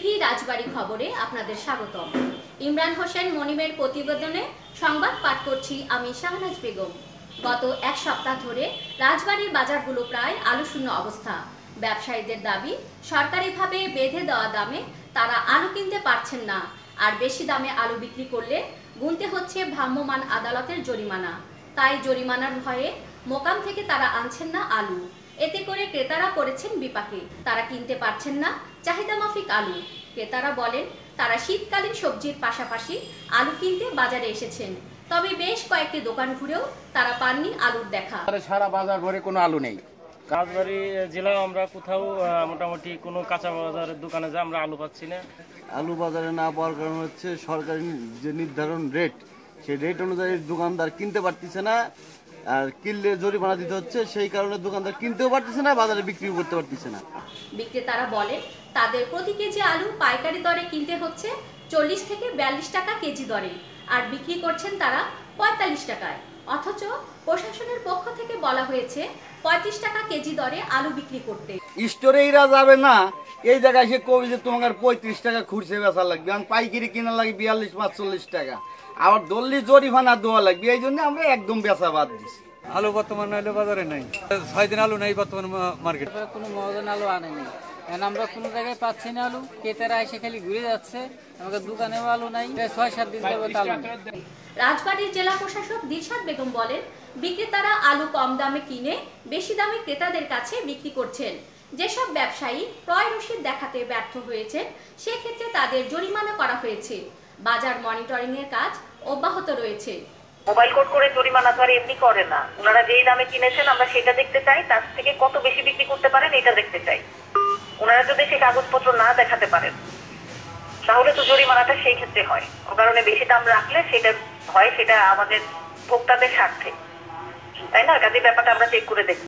TV রাজবাড়ী খবরে আপনাদের স্বাগতম। ইমরান হোসেন মনিমের প্রতিবেদনে সংবাদ পাঠ করছি আমি শাহনাজ বেগম। গত এক সপ্তাহ ধরে রাজবাড়ীর বাজারগুলো প্রায় আলুশূন্য অবস্থা। ব্যবসায়ীদের দাবি, সরকারিভাবে বেঁধে দেওয়া দামে তারা আলু কিনতে পারছেন না, আর বেশি দামে আলু বিক্রি করলে গুনতে হচ্ছে ভ্রাম্যমাণ আদালতের জরিমানা। তাই জরিমানার ভয়ে মোকাম থেকে তারা আনছেন না আলু। এতে করে ক্রেতারা পড়েছেন বিপাকে। তারা কিনতে পারছেন না চাহিদা মাফিক আলু। ক্রেতারা বলেন, তারা শীতকালীন সবজির পাশাপাশি আলু কিনতে বাজারে এসেছেন, তবে বেশ কয়েকটি দোকান ঘুরেও তারা পাননি আলুর দেখা। সারা বাজার ভরে কোনো আলু নেই। রাজবাড়ী জেলায় আমরা কোথাও মোটামুটি কোনো কাঁচা বাজারের দোকানে যে আমরা আলু পাচ্ছি না। আলু বাজারে না পাওয়ার কারণ হচ্ছে সরকারি যে নির্ধারণ রেট, সেই রেট অনুযায়ী দোকানদার কিনতে পারতেছে না, আর কিনলে জরিমানা দিতে হচ্ছে। সেই কারণে দোকানদার কিনতেও পারতেছে না, বাজারে বিক্রি করতে পারতেছে না। বিক্রেতারা বলেন, তাদের প্রতি কেজি আলু পাইকারি দরে কিনতে হচ্ছে 40 থেকে 42 টাকা কেজি দরে, আর বিক্রি করছেন তারা 45 টাকায়। অথচ প্রশাসনের পক্ষ থেকে বলা হয়েছে 35 টাকা কেজি দরে আলু বিক্রি করতে। স্টোরে এরা যাবে না, এই জায়গায় সে কবি যে তোমার 35 টাকা খুঁড়ছে বেচা লাগবে, কারণ পাইকারি কেনা লাগে 42-45 টাকা, আবার দল্লি জরিমানা দেওয়া লাগবে। এই জন্য আমরা একদম বেচা বাদ দিচ্ছি। আলু বর্তমানে বাজারে নাই, 6 দিন আলু নাই বর্তমান মার্কেট। কোনো মহাজন আলু আনে নেই, এখন আমরা কোনো জায়গায় পাচ্ছি না আলু। ক্রেতারা এসে খালি ঘুরে যাচ্ছে, আমাদের দোকানেও আলু নাই। 6-7 দিন ধরে আলু নেই। রাজবাড়ীর জেলা প্রশাসক দিলশাদ বেগম বলেন, বিক্রেতারা আলু কম দামে কিনে বেশি দামে ক্রেতাদের কাছে বিক্রি করছেন। যেসব ব্যবসায়ী ক্রয় রসিদ দেখাতে ব্যর্থ হয়েছেন, সেক্ষেত্রে তাদের জরিমানা করা হয়েছে। বাজার মনিটরিং এর কাজ অব্যাহত রয়েছে। মোবাইল কোড করে জরিমানা তো আর এমনি করে না। ওনারা যেই দামে কিনেছেন আমরা সেটা দেখতে চাই, তার থেকে কত বেশি বিক্রি করতে পারেন এটা দেখতে চাই। ওনারা যদি সেই কাগজপত্র না দেখাতে পারেন তাহলে তো জরিমানাটা সেই ক্ষেত্রে হয়। ও কারণে বেশি দাম রাখলে সেটা হয়, সেটা আমাদের ভোক্তাদের স্বার্থে, তাই না? কাজে ব্যাপারটা আমরা চেক করে দেখি।